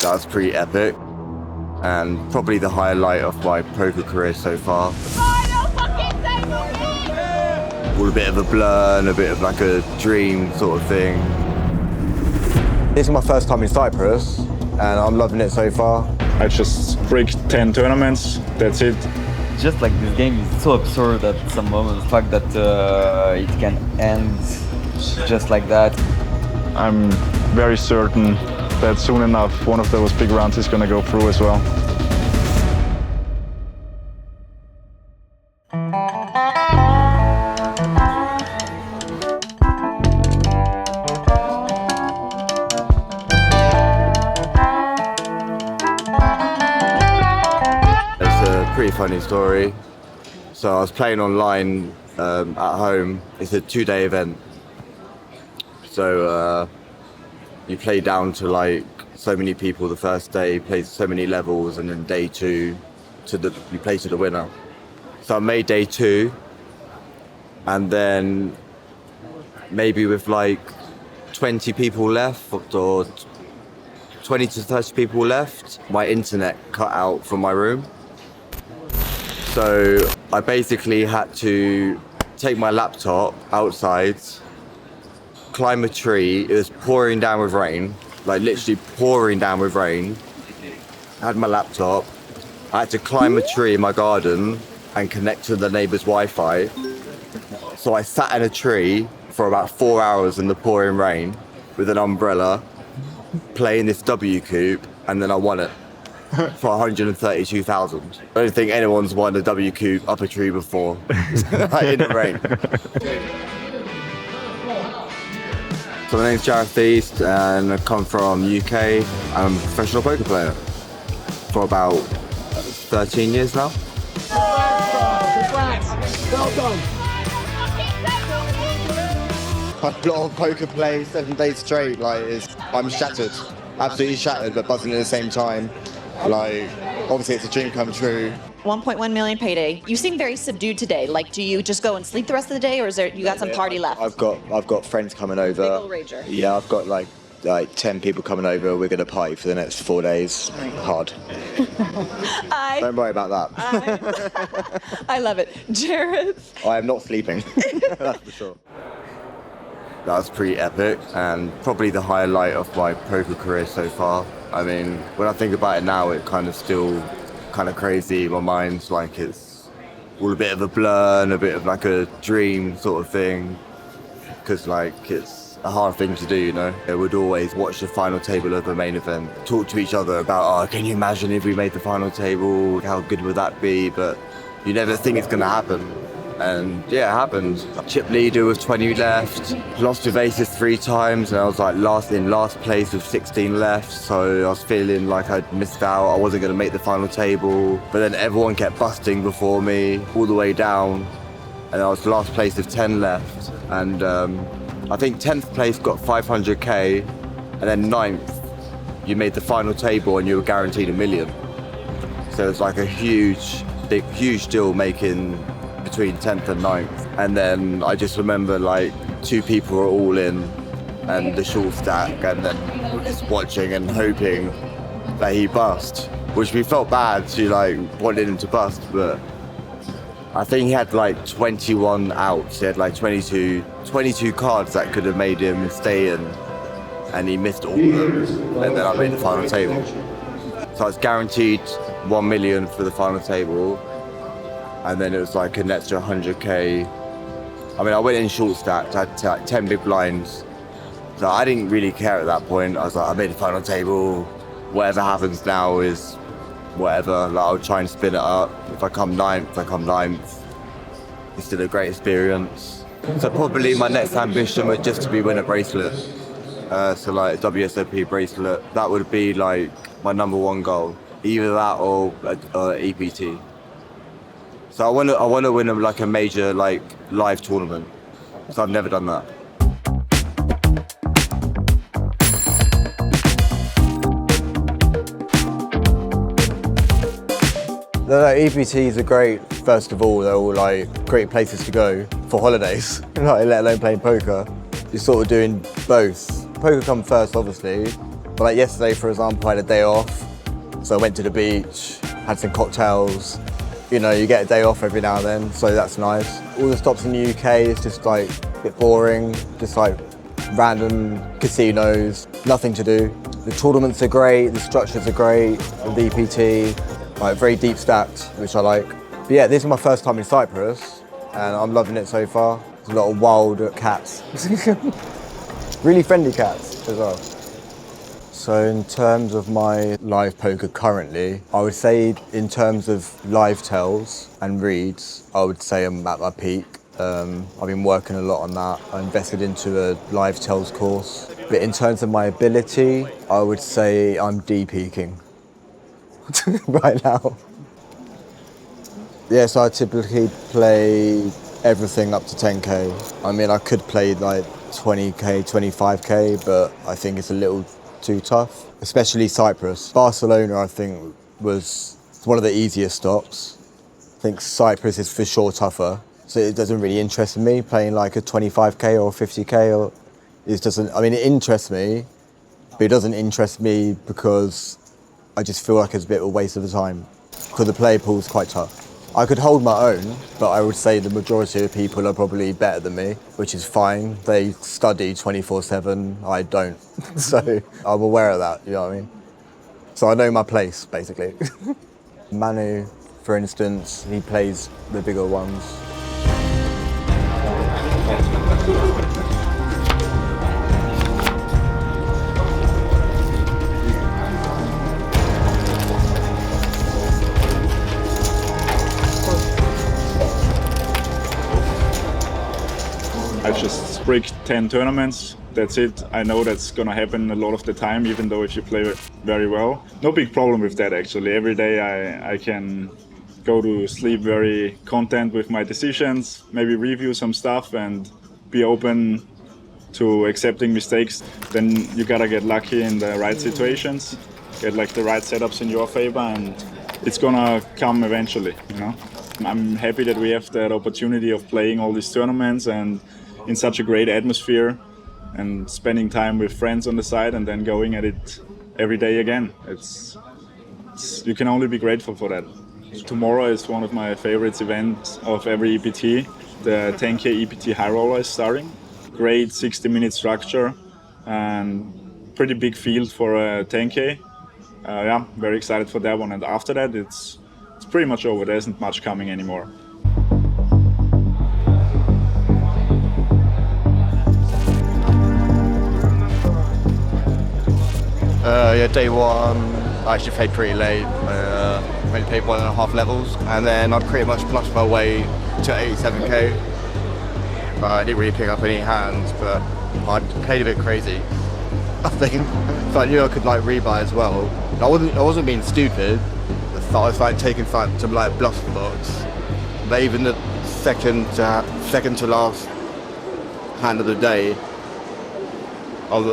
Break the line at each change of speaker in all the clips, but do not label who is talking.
That was pretty epic and probably the highlight of my poker career so far. All a bit of a blur and a bit of like a dream sort of thing. This is my first time in Cyprus and I'm loving it so far.
I just rigged 10 tournaments, that's it.
Just like this game is so absurd at some moments, the fact that it can end just like that.
I'm very certain that soon enough one of those big rounds is going to go through as well.
Pretty funny story. So I was playing online at home. It's a 2-day event. So you play down to like so many people the first day, you play so many levels, and then day 2 you play to the winner. So I made day 2, and then maybe with like 20 people left or 20 to 30 people left, my internet cut out from my room. So I basically had to take my laptop outside, climb a tree. It was pouring down with rain, like literally pouring down with rain. I had my laptop. I had to climb a tree in my garden and connect to the neighbour's Wi-Fi. So I sat in a tree for about 4 hours in the pouring rain with an umbrella, playing this W coupe, and then I won it. For 132,000. I don't think anyone's won a W coupe up a tree before, like in the rain. So my name's Jareth East and I come from UK. I'm a professional poker player for about 13 years now.
Congrats! Well done!
A lot of poker play, 7 days straight, I'm shattered. Absolutely shattered, but buzzing at the same time. Obviously it's a dream come true.
1.1 million payday. You seem very subdued today. Do you just go and sleep the rest of the day, or is there you got some party left?
I've got friends coming over.
Big old rager.
Yeah, I've got like 10 people coming over. We're gonna party for the next 4 days. Hard. Don't worry about that.
I love it. Jareth.
I am not sleeping. That's for sure. That was pretty epic and probably the highlight of my poker career so far. I mean, when I think about it now, it kind of still kind of crazy in my mind. Like it's all a bit of a blur and a bit of like a dream sort of thing. Because it's a hard thing to do, you know. I would always watch the final table of the main event, talk to each other about, can you imagine if we made the final table? How good would that be? But you never think it's going to happen. And yeah, it happened. Chip leader with 20 left, lost with aces 3 times, and I was like in last place with 16 left, so I was feeling like I'd missed out. I wasn't going to make the final table, but then everyone kept busting before me all the way down, and I was last place with 10 left, and I think 10th place got 500k, and then 9th, you made the final table and you were guaranteed $1 million. So it's like a huge deal making between 10th and 9th. And then I just remember 2 people were all in and the short stack, and then we're just watching and hoping that he bust, which we felt bad to wanted him to bust, but I think he had 21 outs. He had 22 cards that could have made him stay in, and he missed all of them, and then I made the final table. So I was guaranteed $1 million for the final table, and then it was an extra 100k. I mean, I went in short stacked, I had 10 big blinds, so I didn't really care at that point. I was I made the final table, whatever happens now is whatever, I'll try and spin it up. If I come 9th, I come 9th. It's still a great experience. So probably my next ambition would just to be win a bracelet. So a WSOP bracelet, that would be my #1 goal. Either that or EPT. So I want to win a major live tournament. So I've never done that. No, EPTs are great. First of all, they're all great places to go for holidays, let alone playing poker. You're sort of doing both. Poker comes first, obviously, But like yesterday, for example, I had a day off. So I went to the beach, had some cocktails. You know, you get a day off every now and then, so that's nice. All the stops in the UK is just like a bit boring, just like random casinos, nothing to do. The tournaments are great, the structures are great, the EPT, like very deep stacked, which I like. But yeah, this is my first time in Cyprus, and I'm loving it so far. There's a lot of wild cats. Really friendly cats as well. So in terms of my live poker currently, I would say in terms of live tells and reads, I would say I'm at my peak. I've been working a lot on that. I invested into a live tells course. But in terms of my ability, I would say I'm de-peaking right now. Yeah, so I typically play everything up to 10K. I mean, I could play like 20K, 25K, but I think it's a little too tough, especially Cyprus. Barcelona, I think, was one of the easiest stops. I think Cyprus is for sure tougher, so it doesn't really interest me playing like a 25K or 50K. Or it doesn't. I mean, it interests me, but it doesn't interest me because I just feel like it's a bit of a waste of the time because the player pool is quite tough. I could hold my own, but I would say the majority of people are probably better than me, which is fine. They study 24/7, I don't. So I'm aware of that, you know what I mean? So I know my place, basically. Manu, for instance, he plays the bigger ones.
I just break 10 tournaments, that's it. I know that's gonna happen a lot of the time, even though if you play very well. No big problem with that actually. Every day I can go to sleep very content with my decisions, maybe review some stuff and be open to accepting mistakes. Then you gotta get lucky in the right situations, get like the right setups in your favor, and it's gonna come eventually, you know? I'm happy that we have that opportunity of playing all these tournaments and in such a great atmosphere and spending time with friends on the side and then going at it every day again. You can only be grateful for that. Tomorrow is one of my favorite events of every EPT. The 10K EPT High Roller is starting. Great 60-minute structure and pretty big field for a 10K. Yeah, very excited for that one. And after that, it's pretty much over. There isn't much coming anymore.
Yeah, day one, I actually played pretty late. Only played 1.5 levels, and then I pretty much flushed my way to 87K. I didn't really pick up any hands, but I played a bit crazy. I think, so I knew I could like rebuy as well. I wasn't being stupid. I was like taking some like bluff box. But even the second to last hand of the day, I was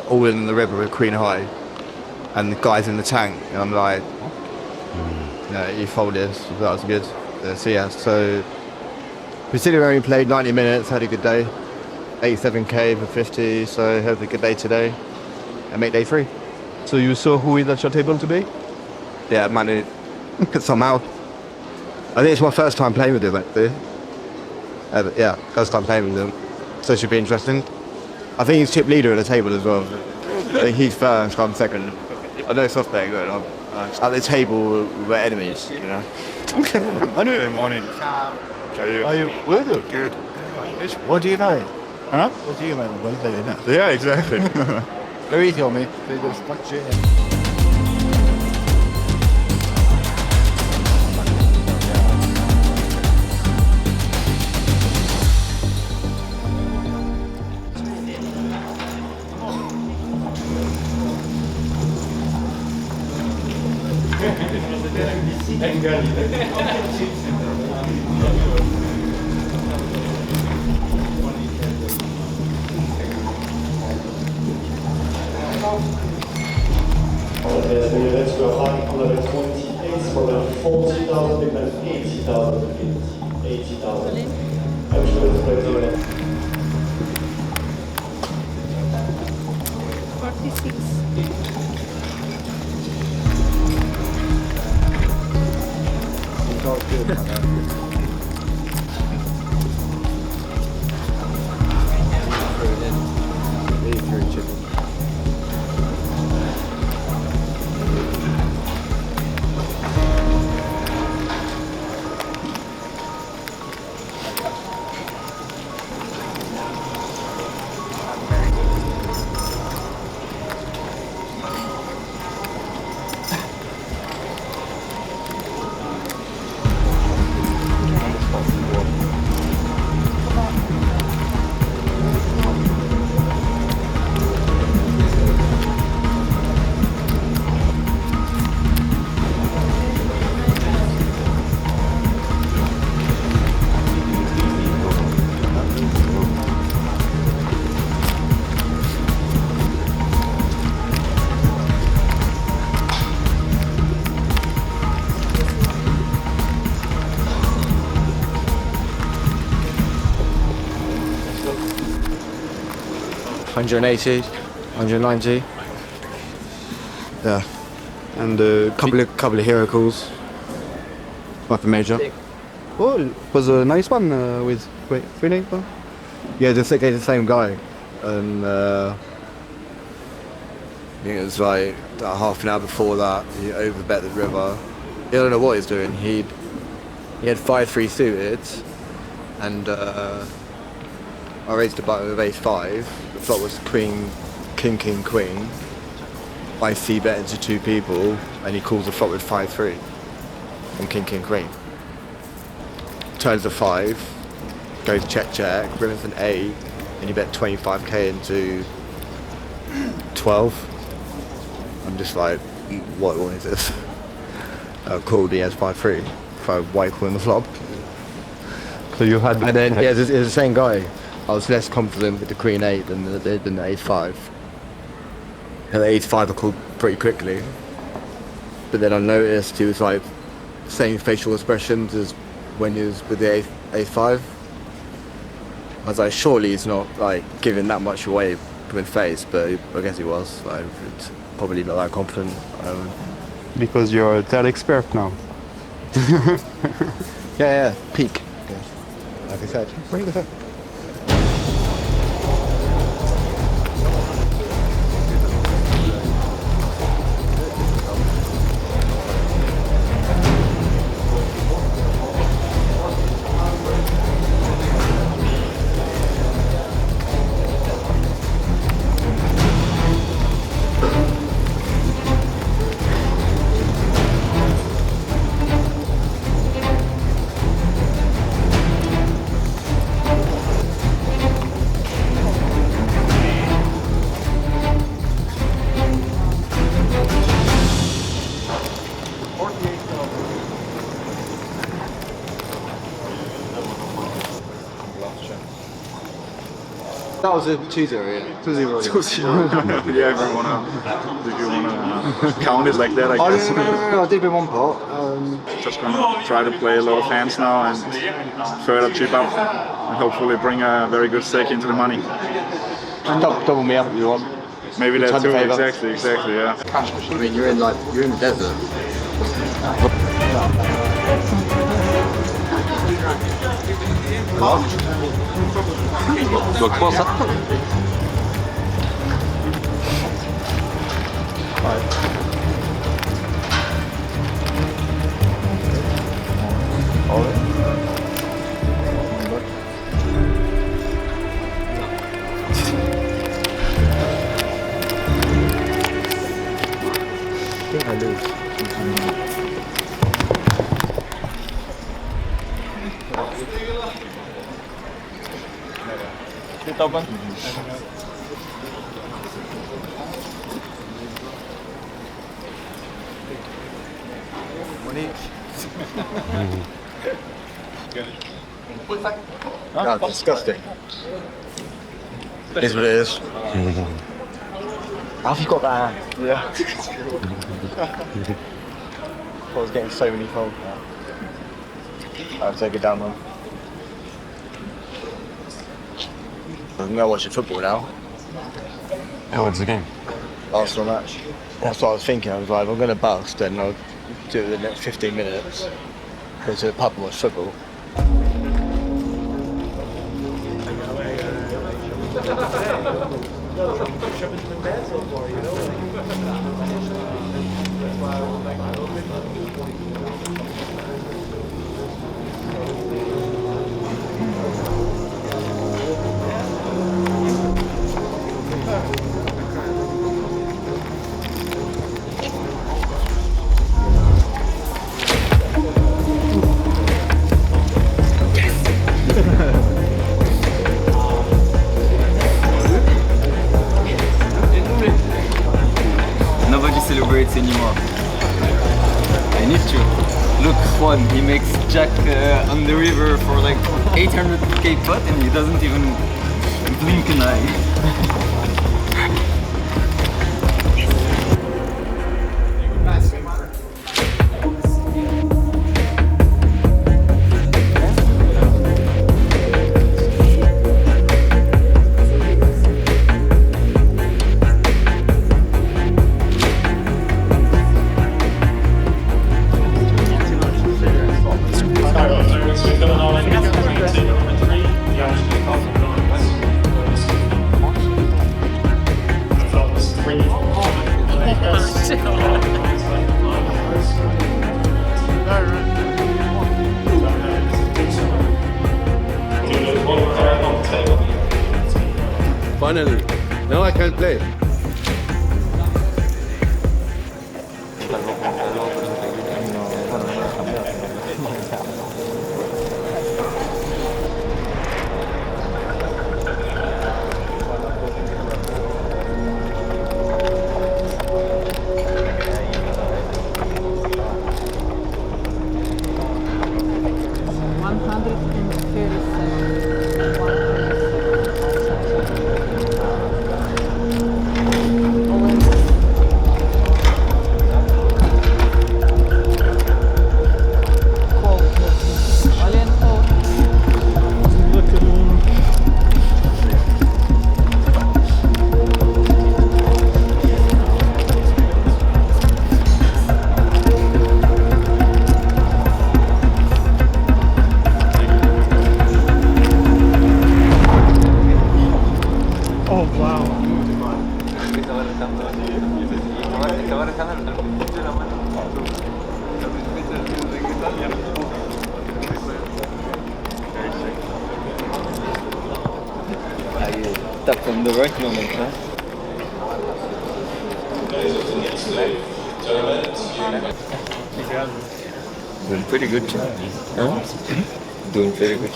all in the river with Queen High, and the guys in the tank, and I'm like, no, you fold this. That was good. So yeah, so considering I only played 90 minutes, had a good day. 87K for 50, so have a good day today, and make day 3.
So you saw who is at your table today?
Yeah, man, somehow. I think it's my first time playing with him, actually. Yeah, first time playing with him. So it should be interesting. I think he's chip leader at the table as well. I think he's first, I'm second. I know soft betting, but I'm at the table we're enemies, you know.
I know him. Morning. Are you good? Good. What do you know? Huh? What do you know? Well, they know.
Yeah, exactly.
Very easy on me. They just stuck shit in.
There's the events go high, 128, for 40,000, and 80,000, 80,000. I'm sure it's going to be
46. 180, 190. Yeah. And a couple of hero calls. Nothing major.
Oh, it was a nice one with 3 names.
Yeah, the same guy. And I think it was like half an hour before that, he overbet the river. I don't know what he's doing. He had 5-3 suited, and I raised the button with ace-5. The flop was queen, king, king, queen. I c-bet into 2 people, and he calls the flop with 5-3 and king, king, queen. Turns a 5, goes check, check, river's an 8, and you bet 25k into 12. I'm just like, what is this? Called the S5-3 for white calling the flop.
So you had.
And then yeah, it's the same guy. I was less confident with the queen 8 than the ace-5. And the ace-5 I called pretty quickly. But then I noticed he was like same facial expressions as when he was with the ace-5. I was like, surely he's not like giving that much away with face, but I guess he was. Like, it's probably not that confident.
Because you're that expert now.
Yeah, peak. Yeah. Like I said, bring this up. That was a 2-0, yeah. 2-0.
2-0. Yeah, if you wanna count it like that, I guess.
No, I did win 1 pot.
Just gonna try to play a lot of hands now and further chip up and hopefully bring a very good stake into the money.
Double me up if you want.
Maybe that too.
Favour.
Exactly, yeah.
I mean, you're in the desert.
Donc comment ça?
I think I lose.
Sit open.
That's disgusting. It is what it is. How have you got that? Yeah. I was getting so many folds now. I'll take it down, man. I'm gonna watch the football now.
Oh, what's the game?
Arsenal match. That's what I was thinking. I was like, if I'm gonna bust, then I'll do it the next 15 minutes. Go to the pub and watch football.
Nobody celebrates anymore. I need to. Look, Juan, he makes Jack on the river for like 800k pot and he doesn't even blink an eye.
Finally. Now I can play.
Tap on the right moment, huh? Doing pretty good, huh? Doing very good.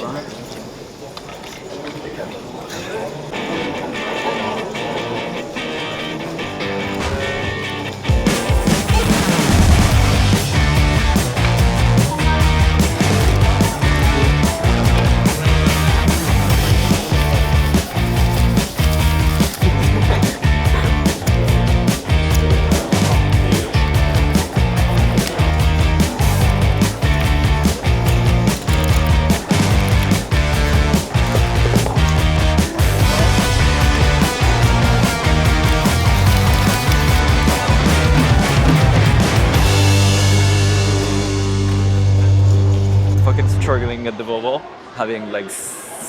Fucking struggling at the bubble, having like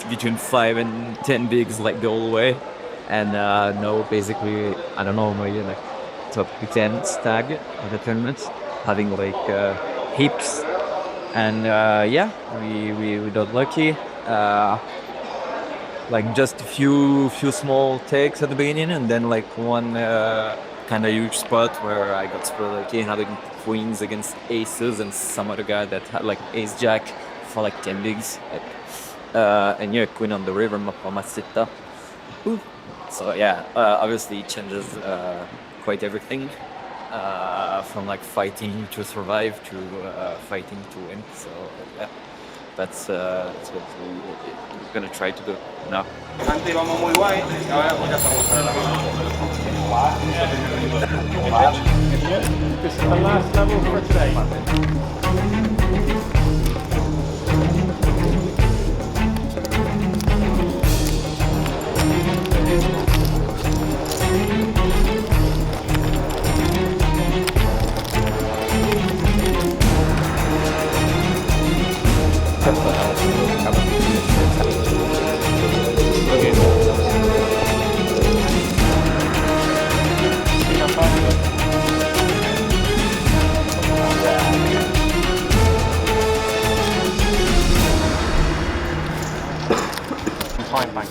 between 5 and 10 bigs like the whole way, and no, basically I don't know, maybe like top 10 stag of the tournament, having like hips, and yeah, we got lucky. Like just a few small takes at the beginning, and then like one kind of huge spot where I got super lucky having queens against aces and some other guy that had like ace jack for like 10 bigs, and yeah, queen on the river for Masita. So yeah, obviously it changes quite everything, from like fighting to survive to fighting to win. So yeah, that's what we're gonna try to do now.
Antes vamos muy guay, ahora pues ya estamos en la This is the last level for today. Fine, fine.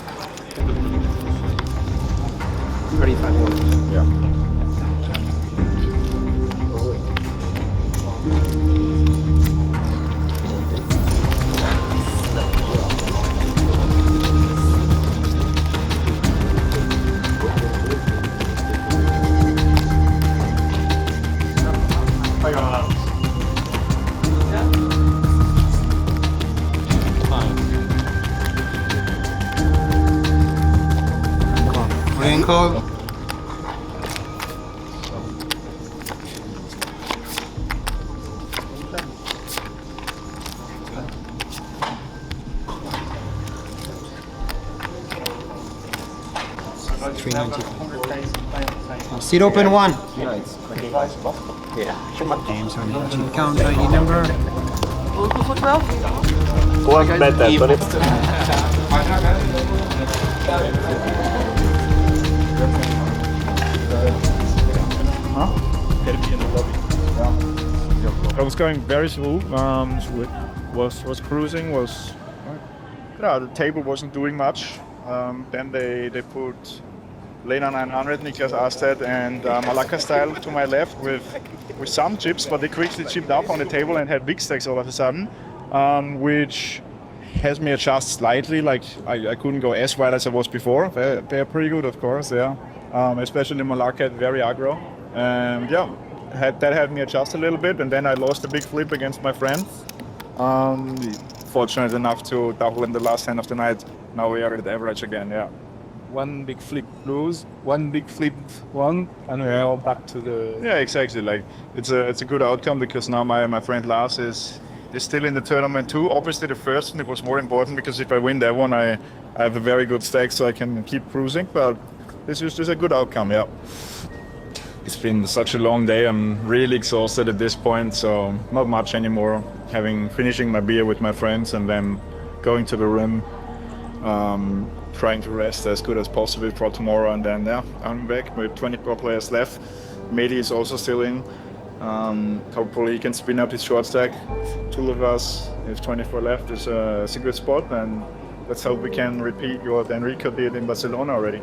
35 points. Yeah.
Call. Seat open one. James on the account ID number.
One better,
I was going very smooth. Was cruising. The table wasn't doing much. Then they put Lena 900, Niklas Arstedt, and Malacca style to my left with some chips, but they quickly chipped up on the table and had big stacks all of a sudden, which has me adjust slightly. Like I couldn't go as wide as I was before. They're pretty good, of course, yeah. Especially Malacca, very aggro. And yeah, that had me adjust a little bit, and then I lost a big flip against my friend. Fortunate enough to double in the last hand of the night. Now we are at average again, yeah. One big flip lose, one big flip won, and we're all back to the... Yeah, exactly. Like it's a good outcome because now my friend Lars is still in the tournament too. Obviously the first one, it was more important because if I win that one, I have a very good stack so I can keep cruising, but this is just a good outcome, yeah. It's been such a long day. I'm really exhausted at this point, so not much anymore. Finishing my beer with my friends and then going to the room, trying to rest as good as possible for tomorrow, and then yeah, I'm back with 24 players left. Mehdi is also still in. Hopefully he can spin up his short stack. Two of us, with 24 left, is a good spot, and let's hope we can repeat what Enrico did in Barcelona already.